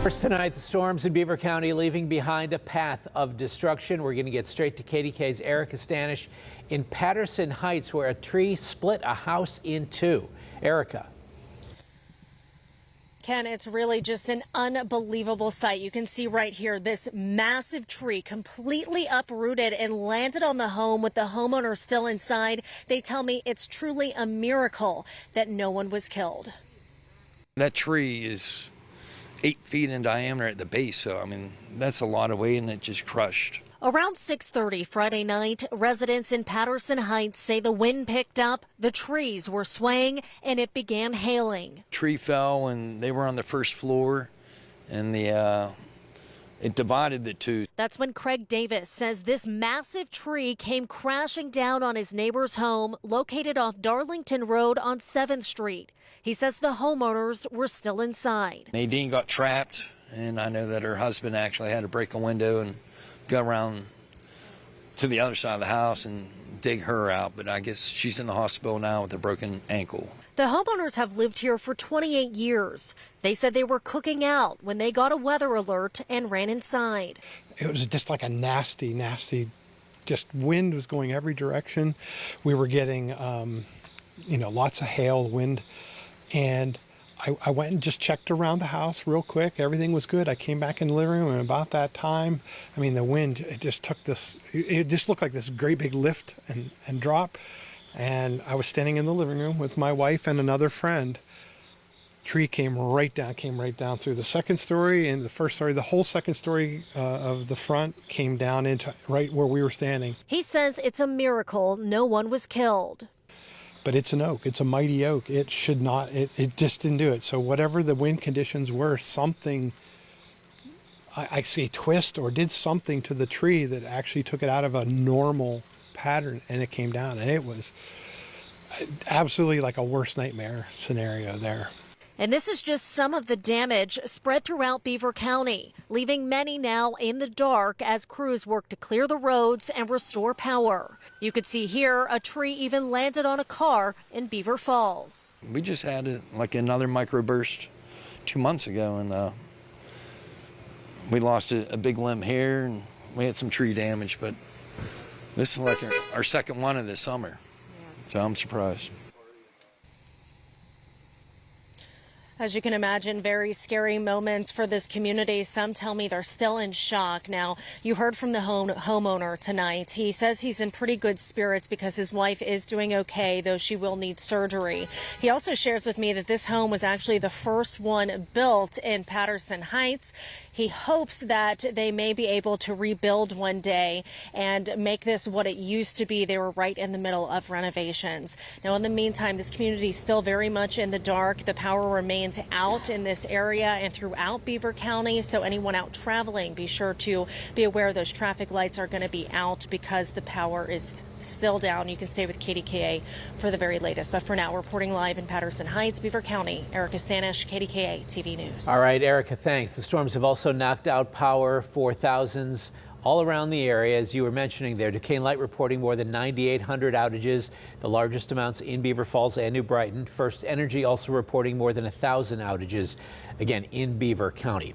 First tonight, the storms in Beaver County leaving behind a path of destruction. We're going to get straight to KDKA's Erika Stanish in Patterson Heights, where a tree split a house in two. Erika. Ken, it's really just an unbelievable sight. You can see right here this massive tree completely uprooted and landed on the home with the homeowner still inside. They tell me it's truly a miracle that no one was killed. That tree is 8 feet in diameter at the base, so I mean that's a lot of weight, and it just crushed. Around 6:30 Friday night, residents in Patterson Heights say the wind picked up, the trees were swaying, and it began hailing. Tree fell, and they were on the first floor, and it divided the two. That's when Craig Davis says this massive tree came crashing down on his neighbor's home located off Darlington Road on 7th Street. He says the homeowners were still inside. Nadine got trapped, and I know that her husband actually had to break a window and go around to the other side of the house and dig her out, but I guess she's in the hospital now with a broken ankle. The homeowners have lived here for 28 years. They said they were cooking out when they got a weather alert and ran inside. It was just like a nasty, just wind was going every direction. We were getting, lots of hail, wind, and I went and just checked around the house real quick. Everything was good. I came back in the living room, and about that time, I mean, the wind, it just took this, it just looked like this great big lift and drop. And I was standing in the living room with my wife and another friend. Tree came right down through the second story and the first story. The whole second story of the front came down into right where we were standing. He says it's a miracle no one was killed. But it's an oak. It's a mighty oak. It should not, it just didn't do it. So whatever the wind conditions were, something, I see, twist or did something to the tree that actually took it out of a normal pattern, and it came down, and it was absolutely like a worst nightmare scenario there. And this is just some of the damage spread throughout Beaver County, leaving many now in the dark as crews work to clear the roads and restore power. You could see here a tree even landed on a car in Beaver Falls. We just had another microburst 2 months ago, and we lost a big limb here, and we had some tree damage, but this is like our second one of this summer, so I'm surprised. As you can imagine, very scary moments for this community. Some tell me they're still in shock. Now, you heard from the homeowner tonight. He says he's in pretty good spirits because his wife is doing okay, though she will need surgery. He also shares with me that this home was actually the first one built in Patterson Heights. He hopes that they may be able to rebuild one day and make this what it used to be. They were right in the middle of renovations. Now, in the meantime, this community is still very much in the dark. The power remains out in this area and throughout Beaver County. So anyone out traveling, be sure to be aware those traffic lights are going to be out because the power is still down. You can stay with KDKA for the very latest. But for now, reporting live in Patterson Heights, Beaver County, Erika Stanish, KDKA-TV News. All right, Erika, thanks. The storms have also knocked out power for thousands all around the area. As you were mentioning there, Duquesne Light reporting more than 9,800 outages, the largest amounts in Beaver Falls and New Brighton. First Energy also reporting more than 1,000 outages, again, in Beaver County.